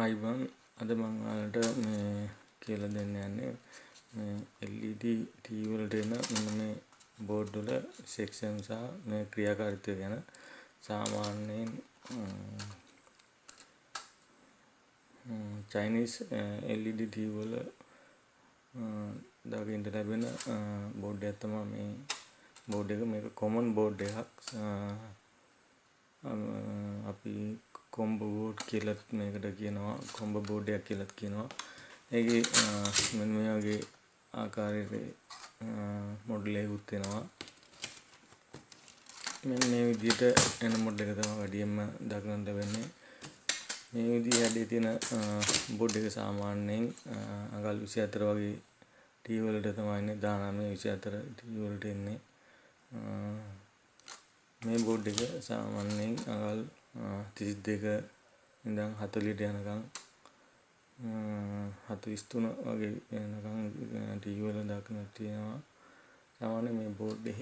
අයිබන් අද මම ඔයාලට මේ කියලා දෙන්න යන්නේ මේ LED TV වලට එන මෙන්න මේ බෝඩ් වල සෙක්ෂන් සහ මේ ක්‍රියාකාරීත්වය ගැන. සාමාන්‍යයෙන් චයිනීස් LED TV වල දකින්න ලැබෙන බෝඩ් එකක් තමයි මේ බෝඩ් එක. මේක කොමන් බෝඩ් එකක්. අපි කොම්බෝ බෝඩ් කියලා මේකට කියනවා. කොම්බෝ බෝඩ් එකක් කියලා කියනවා. ඒකේ මෙන්න මේ වගේ ආකාරයේ මොඩල් එකකුත් වෙනවා. මෙන්න මේ විදිහට එන මොඩල් එක තමයි වැඩියෙන්ම දක්නට වෙන්නේ. මේ විදිහ හැඩේ තියෙන බෝඩ් එක සාමාන්‍යයෙන් අඟල් 24 වගේ ටී වලට තමයි ඉන්නේ. 19 24 ටී වලට එන්නේ. මේ බෝඩ් එක සාමාන්‍යයෙන් අඟල් 32 ඉඳන් 40ට යනකම් 43 වගේ යනකම් ටී වල දක්නට තියෙනවා. සාමාන්‍ය මේ බෝඩ් එක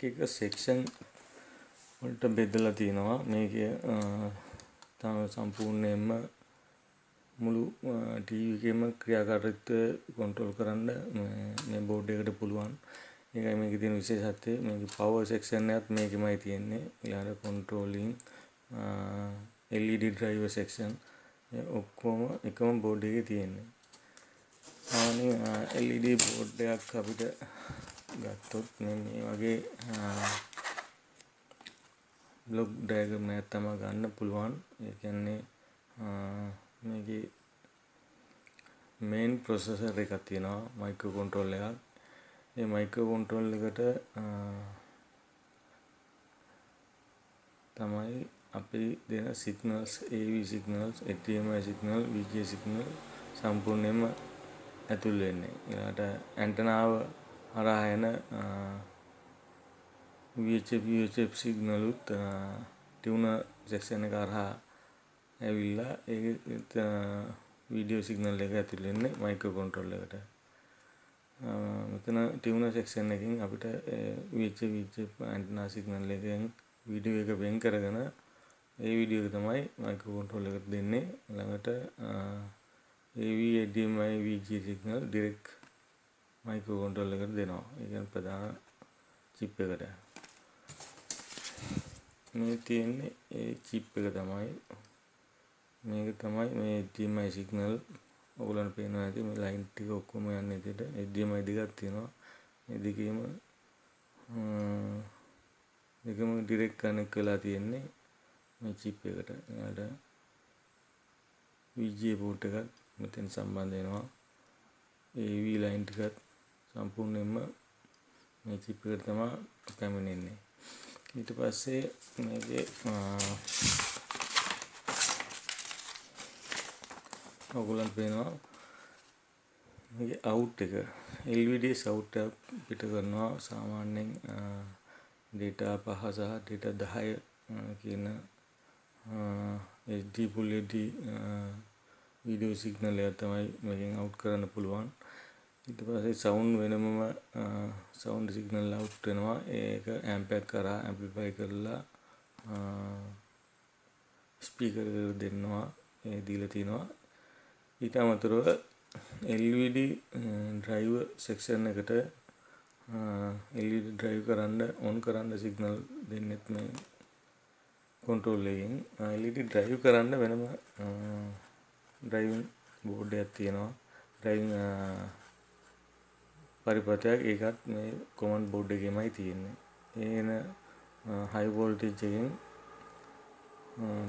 එක සෙක්ෂන් වලට බෙදලා තියෙනවා. මේකේ තමයි සම්පූර්ණයෙන්ම මුළු ටීවී එකේම ක්‍රියාකාරීත්වය කන්ට්‍රෝල් කරන්න මේ බෝඩ් එකට පුළුවන්. ඒකයි මේකේ තියෙන විශේෂත්වය. මේකේ පවර් සෙක්ෂන් එකත් මේකෙමයි තියෙන්නේ. ඊළඟට කන්ට්‍රෝලින් LED ඩ්‍රයිවර් සෙක්ෂන් ඔක්කොම එකම බෝඩ් එකේ තියෙන්නේ. සාමාන්‍ය LED බෝඩ් එකක් අපිට ගත්තොත් මේ වගේ බ්ලොක් ඩයග්‍රෑම් එකක් තමයි ගන්න පුළුවන්. ඒ කියන්නේ මේකේ මේන් ප්‍රොසෙසර් එකක් තියෙනවා, මයික්‍රෝ කන්ට්‍රෝල් එකක්. මේ මයික්‍රෝ කන්ට්‍රෝල් එකට තමයි අපි දෙන signals, AV signals, HDMI signal, VGA signal සම්පූර්ණයෙන්ම ඇතුල් වෙන්නේ. ඊළඟට ඇන්ටනාව හරහා එන VHF සිග්නලුත් ටියුනර් සෙක්ෂන් එක හරහා ඇවිල්ලා ඒක වීඩියෝ සිග්නල් එක ඇතුල් වෙන්නේ මයික්‍රෝ කන්ට්‍රෝල් එකට. මෙතන ටියුනර් සෙක්ෂන් එකකින් අපිට VHF ඇන්ටනා සිග්නල් එකෙන් වීඩියෝ එක වෙන් කරගෙන ඒ වීඩියෝ එක තමයි මයික්‍රෝ කන්ට්‍රෝල් එකට දෙන්නේ. ළඟට AV HDMI VGA signal direct micro control එකට දෙනවා. ඒ කියන්නේ ප්‍රධාන චිප් එකට. මේ තියෙන්නේ ඒ චිප් එක තමයි. මේක තමයි මේ HDMI සිග්නල්. ඔයගොල්ලන්ට පේනවා ඇති මේ ලයින් ටික ඔක්කොම යන්නේ විදිහට HDMI දෙකක් තියෙනවා. මේ දෙකේම දෙකම ඩිරෙක්ට් කනෙක්ට් වෙලා තියෙන්නේ මේ චිප් එකට. ඊළඟට VGA පෝට් එකත් මෙතෙන් සම්බන්ධ වෙනවා. AV ලයින් ටිකත් සම්පූර්ණයෙන්ම මේ චිප් එකට තමයි පැමිණෙන්නේ. ඊට පස්සේ මේකේ ඔයගොල්ලන්ට පේනවා මේකේ අවුට් එක LVDS අවුට් එක පිට කරනවා. සාමාන්‍යයෙන් data 5 සහ data 10 කියන HD full HD video signal එක තමයි මේකෙන් අවුට් කරන්න පුළුවන්. ඊට පස්සේ සවුන්ඩ් වෙනමම සවුන්ඩ් සිග්නල් අවුට් වෙනවා. ඒක ඇම්ප් එක කරා ඇම්ප්ලිෆයි කරලා ස්පීකර් එකට දෙන්නවා. ඒ දීලා තිනවා. ඊට අමතරව LED ඩ්‍රයිවර් සෙක්ෂන් එකට LED ඩ්‍රයිව් කරන්න ඔන් කරන්න සිග්නල් දෙන්නෙත් මේ කන්ට්‍රෝල් එකෙන්. LED ඩ්‍රයිව් කරන්න වෙනම ඩ්‍රයිවිං බෝඩ් එකක් තියෙනවා. ඩ්‍රයිවිං පරිපථයක්. ඒකත් මේ කොමන්ඩ් බෝඩ් එකේමයි තියෙන්නේ. ඒන හයි වෝල්ටේජ් එකෙන්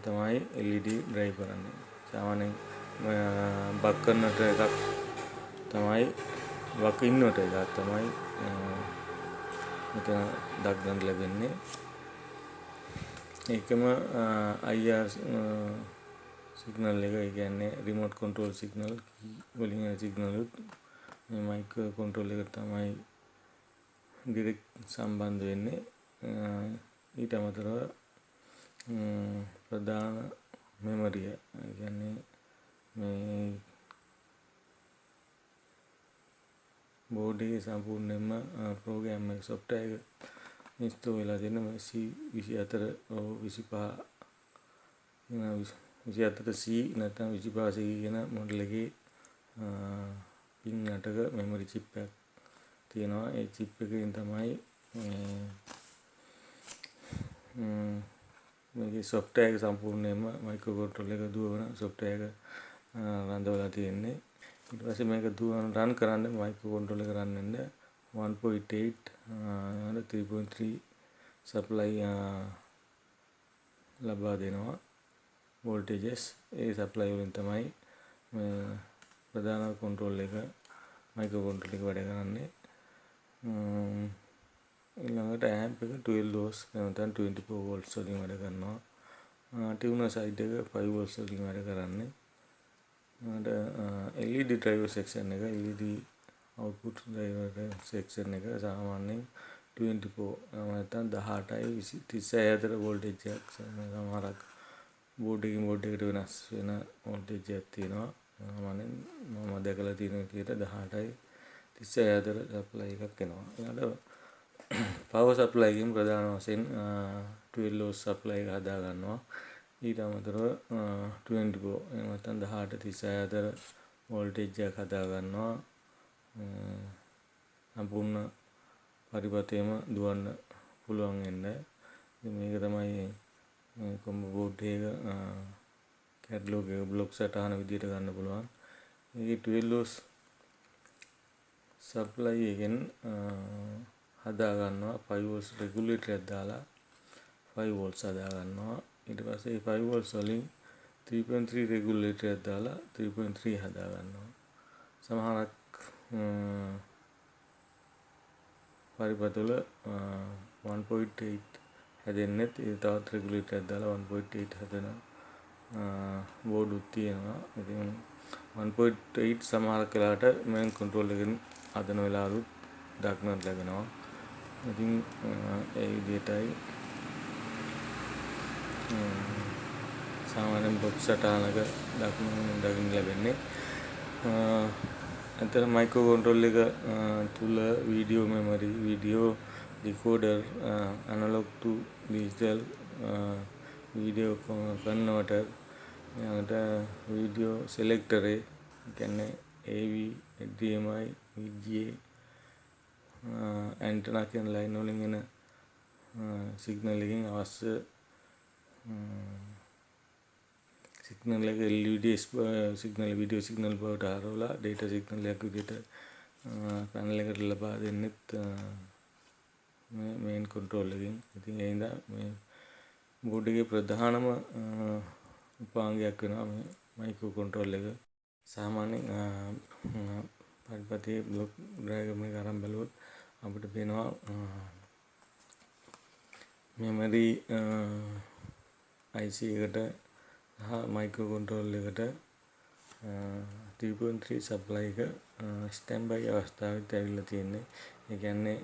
තමයි LED ඩ්‍රයිව් කරන්නේ. සාමාන්‍යයෙන් බක් කන්වර්ටර් එකක් තමයි බක් ඉන්වර්ටර් එකක් තමයි මෙතන දක්නට ලැබෙන්නේ. ඒකම IR සිග්නල් එක, ඒ කියන්නේ රිමෝට් කන්ට්‍රෝල් සිග්නල් වලින් එන සිග්නල් උත් මේ මයික්‍රෝ කන්ට්‍රෝල් එකට තමයි ඩිරෙක්ට් සම්බන්ධ වෙන්නේ. ඊට අමතරව ප්‍රධාන මෙමරිය, ඒ කියන්නේ මේ බෝඩ් එකේ සම්පූර්ණයෙන්ම ප්‍රෝග්‍රෑම් එක, සොෆ්ට්වෙයාර් එක ඉන්ස්ටෝල් වෙලා තියෙන මේ C24 25 24C නැත්නම් 25C කියන මොඩල් එකේ පින් 8ක මෙමරි චිප් එකක් තියෙනවා. ඒ චිප් එකකින් තමයි මේකේ software එක සම්පූර්ණයෙන්ම මයික්‍රෝ කන්ට්‍රෝලර් එක දුවන software එක රඳවලා තියෙන්නේ. ඊට පස්සේ මේක රන් කරන්න මයික්‍රෝ කන්ට්‍රෝලර් එක රන් වෙන්න 1.8 3.3 supply ලබා දෙනවා voltages. ඒ supply වලින් තමයි ප්‍රධාන control එක මයික්‍රෝ කන්ට්‍රෝලර් එක වැඩ කරන්නේ. ඊළඟට amp එක 12 volts නැත්නම් 24 volts වලින් වැඩ කරනවා. tuner side එක 5 volts වලින් වැඩ කරන්නේ. LED driver section එක LED output driver section එක සාමාන්‍යයෙන් 24 නැත්නම් 18යි 36 අතර voltage එකක් සමහරක් බෝඩ් එකකින් බෝඩ් එකට වෙනස් වෙන voltage එකක් තියෙනවා. සාමාන්‍යයෙන් මම දැකලා තියෙන විදිහට 18යි 36 අතර supply එකක් එනවා. ඊළඟට power supply එකෙන් ප්‍රධාන වශයෙන් 12 volt supply එක හදා ගන්නවා. ඊට අමතරව 24 එහෙම නැත්නම් 18 36 අතර voltage එකක් හදා ගන්නවා. සම්පූර්ණ පරිපථයම දුවන්න පුළුවන් වෙන්නේ. ඉතින් මේක තමයි කොම්බෝ බෝඩ් එක කැටලොග් එක බ්ලොක් සටහන විදිහට ගන්න පුළුවන්. මේකේ 12 volts supply එකෙන් හදා ගන්නවා 5 volts regulator එකක් දාලා 5 volts හදා ගන්නවා. ඊට පස්සේ 5 volts වලින් 3.3 regulator එකක් දාලා 3.3 හදා ගන්නවා. සමහරක් පරිපථවල 1.8 හැදෙන්නෙත් ඒ තවත් regulator එකක් දාලා 1.8 හදන බෝඩුත් තියෙනවා. ඉතින් 1.8 සමහරක් වෙලාවට මේන් කන්ට්‍රෝල් එකෙන් හදන වෙලාවලුත් දක්නට ලැබෙනවා. ඉතින් ඒ විදිහටයි සාමාන්‍යයෙන් බොක්ස් සටහනක දකින්න ලැබෙන්නේ. අතන මයික්‍රෝ කන්ට්‍රෝල් එක තුල video memory, video decoder, analog to digital video converter, ඊට වීඩියෝ සෙලෙක්ටර් එක කියන්නේ AV, HDMI, VGA ඇන්ටනා කියන ලයින් වලින් එන සිග්නල් එකකින් අවශ්‍ය සිග්නල් එක LED සිග්නල් වීඩියෝ සිග්නල් බවට හරවලා data සිග්නල් එකක් විදිහට පැනල් එකට ලබා දෙන්නෙත් මේ මේන් කන්ට්‍රෝල් එකකින්. ඉතින් ඒ හින්දා මේ බෝඩ් එකේ ප්‍රධානම උපාංගයක් වෙනවා මේ මයික්‍රෝ කන්ට්‍රෝල් එක. සාමාන්‍යයෙන් පරිපථයේ බ්ලොක් ඩයග්‍රෑම් එක අරන් බලුවොත් අපිට පේනවා මෙමරි IC එකට සහ මයික්‍රෝ කන්ට්‍රෝල් එකට 3.3 supply එක ස්ටෑන්ඩ් බයි අවස්ථාවෙත් ඇවිල්ලා තියෙන්නේ. ඒ කියන්නේ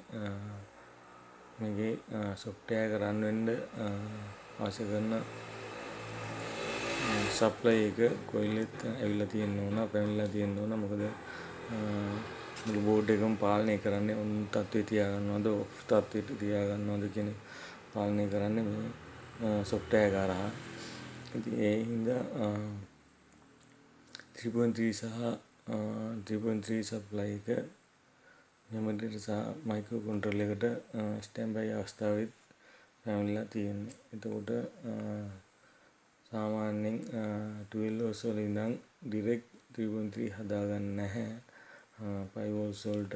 මේකේ software එක run වෙන්න අවශ්‍ය කරන supply එක කොයිලෙත් ඇවිල්ලා තියෙන්න ඕන, පැමිණලා තියෙන්න ඕන. මොකද මුළු බෝඩ් එකම පාලනය කරන්නේ ඔන් තත්ත්වයේ තියාගන්නවද, ඔෆ් තත්ත්වයට තියාගන්නවද කියන පාලනය කරන්නේ මේ software එක හරහා. ඉතින් ඒ හින්දා 3.3 සහ 3.3 supply එක මෙමරි සහ මයික්‍රෝ කන්ට්‍රෝල් එකට ස්ටෑන්ඩ් බයි අවස්ථාවෙත් පැමිණලා තියෙන්නේ. එතකොට සාමාන්‍යයෙන් 12 volts වල ඉඳන් direct 3.3 හදාගන්න නැහැ. 5 volts වලට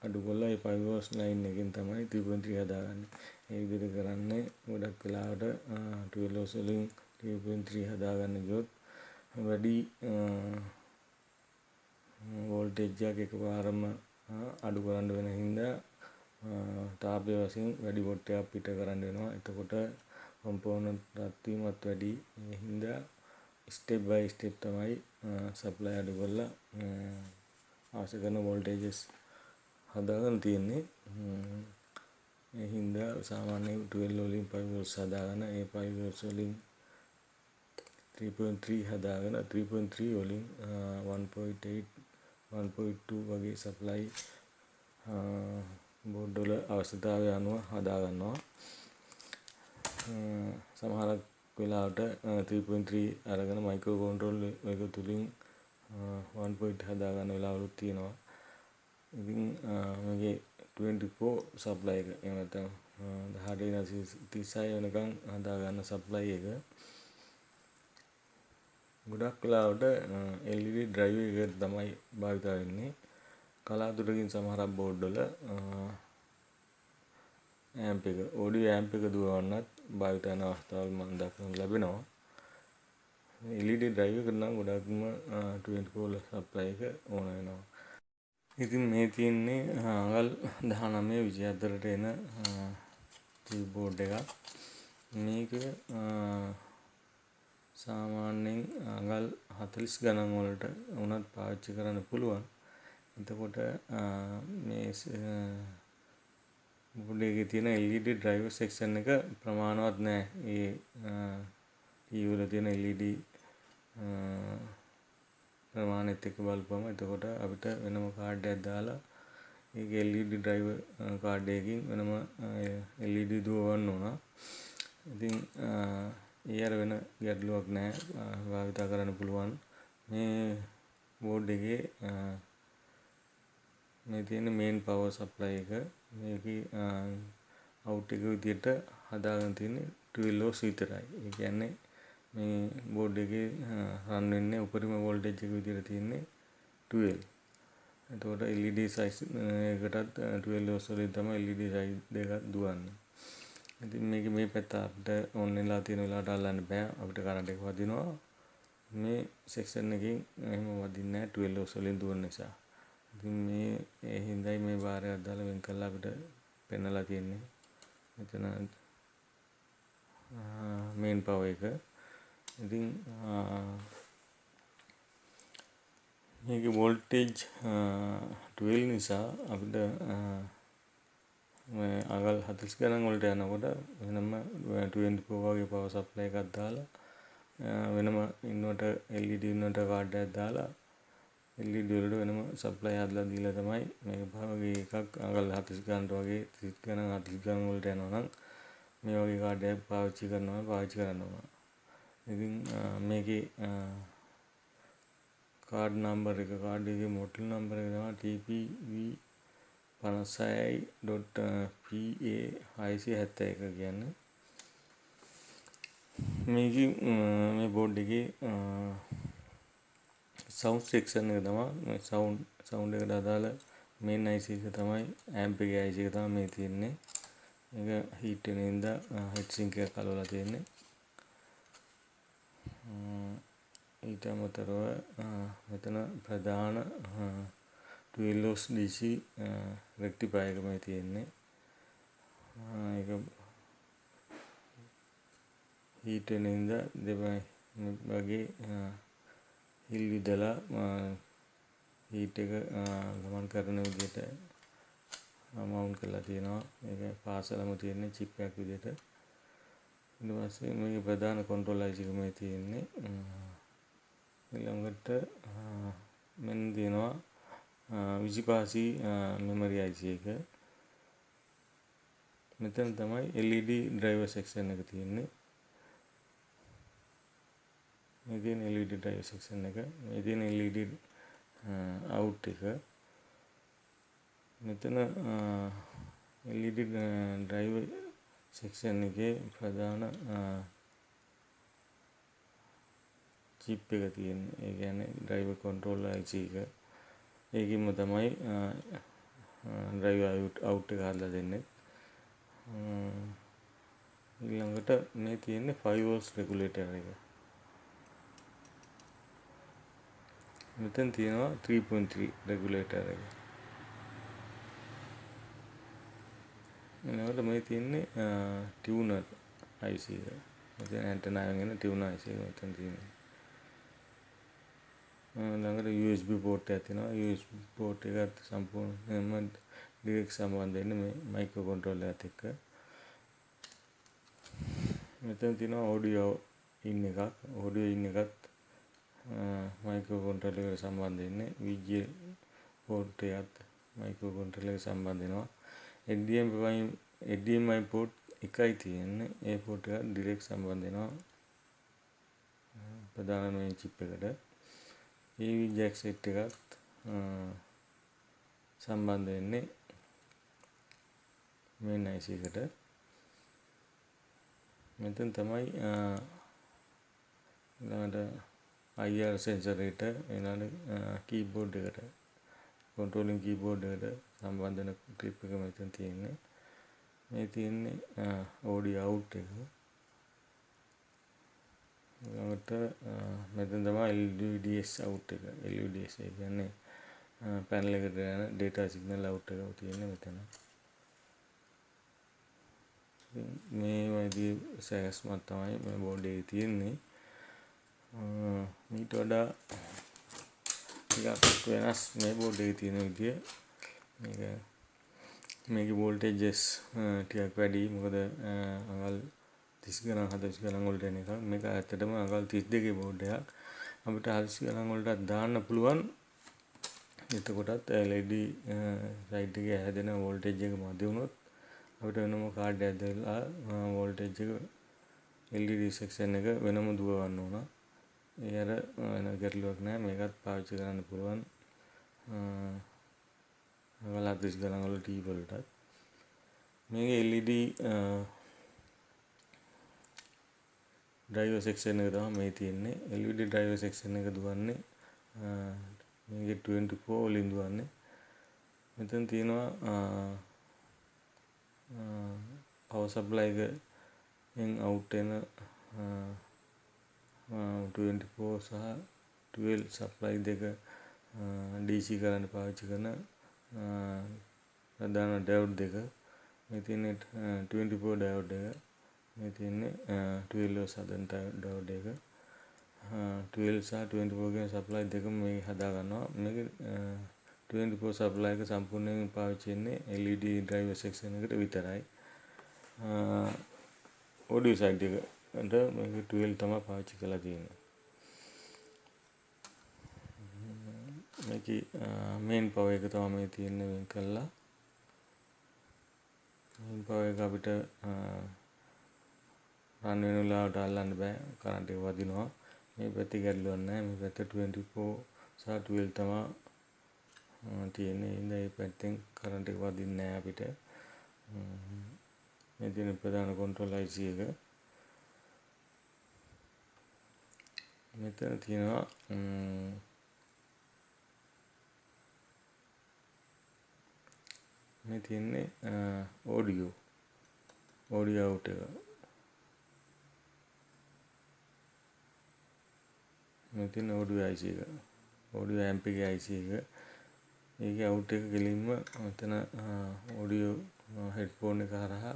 අඩු කරලා ඒ 5 volts line එකෙන් තමයි 3.3 හදාගන්නේ. ඒ විදිහට කරන්නේ ගොඩක් වෙලාවට 12 volts වලින් 3.3 හදාගන්න ගියොත් වැඩි voltage එකක් එකපාරම අඩු කරන්න වෙන හින්දා තාපය වශයෙන් වැඩි වොට් එකක් පිට කරන්න වෙනවා. එතකොට කොම්පෝනන්ට් රත් වීමත් වැඩි. ඒ හින්දා ස්ටෙප් බයි ස්ටෙප් තමයි සප්ලයි අඩු කරලා අවශ්‍ය කරන වෝල්ටේජස් හදාගන්න තියෙන්නේ. ඒ හින්දා සාමාන්‍යයෙන් 12 වලින් 5 volts හදාගන්න, ඒ 5 volts වලින් 3.3 හදාගෙන 3.3 වලින් 1.8 1.2 වගේ සප්ලයි බෝඩ් වල අවශ්‍යතාවය අනුව හදා ගන්නවා. සමහරක් වෙලාවට 3.3 අරගෙන මයික්‍රෝ කන්ට්‍රෝල් එක තුලින් 1.0 හදා ගන්න වෙලාවලුත් තියෙනවා. ඉතින් මේකේ 24 සප්ලයි එක එහෙම නැත්නම් 1836 වෙනකන් හදා ගන්න සප්ලයි එක ගොඩක් වෙලාවට LED drive එක තමයි භාවිත වෙන්නේ. කලාතුරකින් සමහරක් බෝඩ් වල amp එක audio amp එක දුවවන්නත් භාවිත කරන අවස්ථාවල් මම දක්නට ලැබෙනවා. LED drive එකට නම් ගොඩක්ම 24 සප්ලයි එක ඕන වෙනවා. ඉතින් මේ තියෙන්නේ අඟල් 19-24ට එන කීබෝඩ් එකක්. මේක සාමාන්‍යයෙන් අඟල් 40 ගණන් වලට උනත් පාවිච්චි කරන්න පුළුවන්. එතකොට මේ බෝඩ් එකේ තියෙන LED driver section එක ප්‍රමාණවත් නැහැ. ඒ වල තියෙන LED ප්‍රමාණයත් එක්ක බලපුවම එතකොට අපිට වෙනම කාඩ් එකක් දාලා ඒක LED driver කාඩ් එකකින් වෙනම LED දුවවන්න ඕන. ඉතින් ඒ අර වෙන ගැටලුවක් නැහැ. භාවිත කරන්න පුළුවන්. මේ බෝඩ් එකේ මේ තියෙන මේන් පවර් සප්ලයි එක මේකේ අවුට් එක විදියට හදාගෙන තියෙන්නේ 12 volts විතරයි. ඒ කියන්නේ මේ බෝඩ් එකේ රන් වෙන්නේ උපරිම වෝල්ටේජ් එක විදියට තියෙන්නේ 12. එතකොට LED size එකටත් 12 volts වලින් තමයි LED size දෙකක් දුවන්නේ. ඉතින් මේකේ මේ පැත්ත අපිට ඔන් වෙලා තියෙන වෙලාවට අල්ලන්න බෑ. අපිට කරන්ට් එක වදිනවා. මේ සෙක්ෂන් එකකින් එහෙම වදින්නේ නැහැ 12 volts වලින් දුවන නිසා. ඉතින් මේ ඒ හින්දායි මේ බාරයක් දාලා වෙන් කරලා අපිට පෙන්නලා තියෙන්නේ. මෙතන මේන් පවර් එක. ඉතින් මේකේ වෝල්ටේජ් 12 නිසා අපිට මේ අඟල් 40 ගණන් වලට යනකොට වෙනම 24 වගේ පවර් සප්ලයි එකක් දාලා වෙනම ඉන්වර්ටර් LED ඉන්වර්ටර් කාඩ් එකක් දාලා LED වලට වෙනම සප්ලයි හදලා දීලා තමයි මේක වගේ එකක් අඟල් 40 ගණන්ට වගේ 30 ගණන් 40 ගණන් වලට යනවා නම් මේ වගේ කාඩ් එකක් පාවිච්චි කරන්න ඕන. ඉතින් මේකේ කාඩ් නම්බර් එක කාඩ් එකේ මොඩල් නම්බර් එක තමයි TP56.PA671 කියන්නේ. මේකේ මේ බෝඩ් එකේ සවුන්ඩ් සෙක්ෂන් එක තමයි මේ සවුන්ඩ් එකට අදාළ මේන් IC එක තමයි amp එකේ IC එක තමයි මේ තියෙන්නේ. මේක හීට් වෙන හින්දා හීට් සින්ක් එක කලවලා තියෙන්නේ. ඊට අමතරව මෙතන ප්‍රධාන 12 volts DC රෙක්ටිෆයර් එක මේ තියෙන්නේ. ඒක හීට් වෙන හින්දා දෙපැයි වගේ හිල් විදලා හීට් එක ගමන් කරන විදිහට මවුන්ට් කරලා තියෙනවා. මේක පාසලම තියෙන චිප් එකක් විදිහට. ඊට පස්සේ මේකේ ප්‍රධාන කන්ට්‍රෝල් IC එක මේ තියෙන්නේ. ඊළඟට මෙන්න තියෙනවා 25C මෙමරි IC එක. මෙතන තමයි LED driver section එක තියෙන්නේ. මේ තියෙන LED driver section එක. මේ තියෙන LED out එක. මෙතන LED driver section එකේ ප්‍රධාන chip එක තියෙන්නේ. ඒ කියන්නේ driver control IC එක. ඒකෙම තමයි driver out එක හදලා දෙන්නේ. ඊළඟට මේ තියෙන්නේ 5 volts regulator එක. මෙතන තියෙනවා 3.3 regulator එක. ඊළඟට මේ තියෙන්නේ tuner IC එක. මෙතන antenna එකෙන් එන tuner IC එක මෙතන තියෙනවා. ඊළඟට USB port එකක් තියෙනවා. USB port එකත් සම්පූර්ණයෙන්ම direct සම්බන්ධ වෙන්නේ මේ micro controller එකත් එක්ක. මෙතන තියෙනවා audio in එකක්. audio in එකත් මයික්‍රෝ කන්ට්‍රෝලර් එකට සම්බන්ධ වෙන්නේ. VGA port එකත් මයික්‍රෝ කන්ට්‍රෝලර් එකට සම්බන්ධ වෙනවා. HDMI port එකයි තියෙන්නේ. ඒ port එක direct සම්බන්ධ වෙනවා ප්‍රධාන main chip එකට. AV jack set එකත් සම්බන්ධ වෙන්නේ main IC එකට. මෙතන තමයි ඊළඟට IR sensor එකට ඊළඟට keyboard එකට controlling keyboard එකට සම්බන්ධ වෙන clip එක මෙතන තියෙන්නේ. මේ තියෙන්නේ audio out එක. ඊළඟට මෙතන තමයි LVDS out එක. LVDS ඒ කියන්නේ panel එකට යන data signal out එක තියෙන්නේ මෙතන. මේ වගේ සෑස්මක් තමයි මේ බෝඩ් එකේ තියෙන්නේ. ඊට වඩා ටිකක් වෙනස් මේ බෝඩ් එකේ තියෙන විදිය. මේකේ voltages ටිකක් වැඩි. මොකද අඟල් 30 ගණන් 40 ගණන් වලට එන එකක්. මේක ඇත්තටම අඟල් 32 බෝඩ් එකක්. අපිට 40 ගණන් වලට දාන්න පුළුවන්. එතකොටත් LED සයිඩ් එකේ හැදෙන voltage එක මදි වුණොත් අපිට වෙනම කාඩ් එකක් දාලා voltage එක LED section එක වෙනම දුවවන්න ඕන. ඒ අර වෙන ගැටලුවක් නැහැ. මේකත් පාවිච්චි කරන්න පුළුවන්. අඟල් 40 ගණන් වල TV වලටත්. මේකේ LED driver section එක තමයි මේ තියෙන්නේ. LED driver section එක දුවන්නේ මේකේ 24 වලින් දුවන්නේ. මෙතන තියෙනවා power supply එකෙන් out වෙන 24 සහ 12 supply දෙක DC කරන්න පාවිච්චි කරන ප්‍රධාන diode දෙක. මේ තියෙන්නේ 24 diode එක. මේ තියෙන්නේ 12 සදන diode එක. 12 සහ 24 කියන supply දෙකම මේ හදා ගන්නවා. මේක 24 supply එක සම්පූර්ණයෙන් පාවිච්චි වෙන්නේ LED driver section එකට විතරයි. audio side එකට මේක 12 තමයි පාවිච්චි කරලා තියෙන්නේ. මේකේ main power එක තමයි මේ තියෙන්නේ වෙන් කළා. main power එක අපිට run වෙන වෙලාවට අල්ලන්න බෑ. කරන්ට් එක වදිනවා. මේ පැත්තේ ගැටලුවක් නැහැ. මේ පැත්තේ 24 සහ 12 තමයි තියෙන්නේ. ඉතින් මේ පැත්තෙන් කරන්ට් එක වදින්නේ නැහැ අපිට. මේ තියෙන ප්‍රධාන control IC එක. මෙතන තියෙනවා මේ තියෙන්නේ audio out එක. මේ තියෙන audio IC එක. audio amp එකේ IC එක. ඒකේ out එක ගෙලින්ම මෙතන audio headphone එක හරහා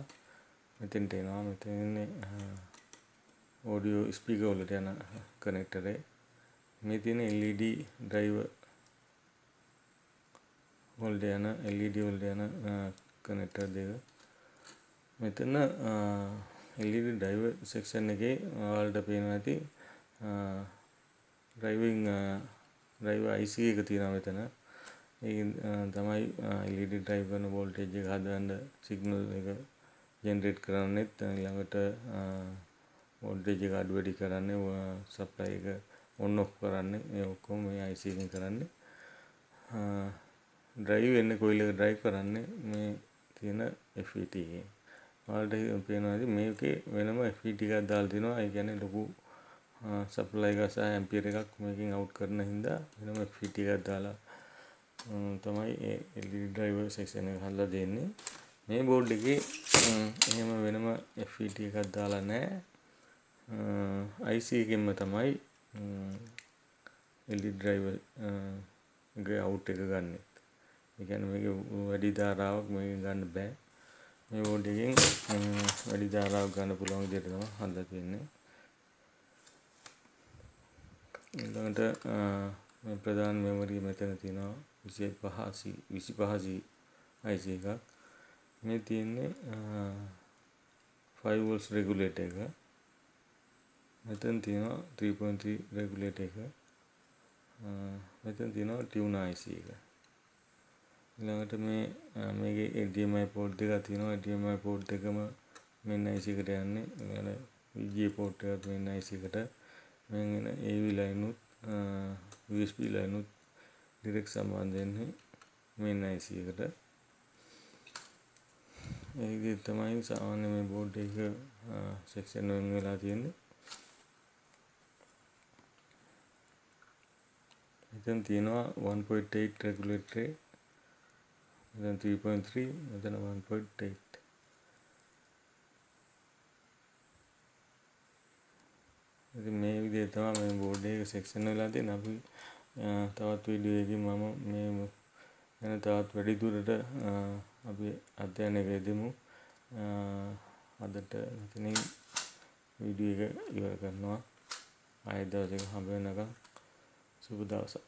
මෙතෙන්ට එනවා. මෙතන ඉන්නේ audio speaker වලට යන connector එක. මේ තියෙන LED driver වලට යන LED වලට යන connector දෙක. මෙතන LED driver section එකේ ඔයාලට පේනවා ඇති driver IC එක තියෙනවා මෙතන. ඒකෙන් තමයි LED drive කරන voltage එක හදන්න signal එක generate කරන්නෙත් ඊළඟට voltage එක අඩු වැඩි කරන්නේ supply එක on off කරන්නේ ඒ ඔක්කොම මේ IC එකෙන් කරන්නේ. drive වෙන්නේ coil එක drive කරන්නේ මේ තියෙන FET එකෙන්. ඔයාලට පේනවා ඇති මේකේ වෙනම FET එකක් දාලා තිනවා. ඒ කියන්නේ ලොකු supply එක සහ ampere එකක් මේකෙන් out කරන හින්දා වෙනම FET එකක් දාලා තමයි LED driver section එක හදලා දෙන්නේ. මේ බෝඩ් එකේ එහෙම වෙනම FET එකක් දාලා නැහැ. IC එකෙන්ම තමයි LED driver එකේ out එක ගන්නෙ. ඒ කියන්නේ මේකේ වැඩි ධාරාවක් මේකෙන් ගන්න බෑ. මේ බෝඩ් එකෙන් වැඩි ධාරාවක් ගන්න පුළුවන් විදිහට තමයි හදලා තියෙන්නේ. ඊළඟට මේ ප්‍රධාන මෙමරි මෙතන තියෙනවා 25G IC එකක්. මේ තියෙන්නේ 5 volts regulator එක. මෙතන තියෙනවා 3.3 regulator එක. මෙතන තියෙනවා tuner IC එක. ඊළඟට මේකේ HDMI port දෙකක් තියෙනවා. HDMI port එකම main IC එකට යන්නේ. ඊළඟට VGA port එකත් main IC එකට. මෙන් එන AV line උත් USB line උත් direct සම්බන්ධ වෙන්නේ main IC එකට. ඒ විදිහට තමයි සාමාන්‍ය මේ board එක section වෙන වෙලා තියෙන්නේ. මෙතන තියෙනවා 1.8 regulatory, මෙතන 3.3, මෙතන 1.8. ඉතින් මේ විදිහට තමයි මේ board එක section වෙලා තියෙන්නේ. අපි තවත් වීඩියෝ එකකින් මම මේ ගැන තවත් වැඩි දුරට අපි අධ්‍යයනයක යෙදෙමු. අදට මෙතනින් වීඩියෝ එක ඉවර කරනවා. ආයෙත් දවසක හම්බ වෙනකම් සුබ දවසක්.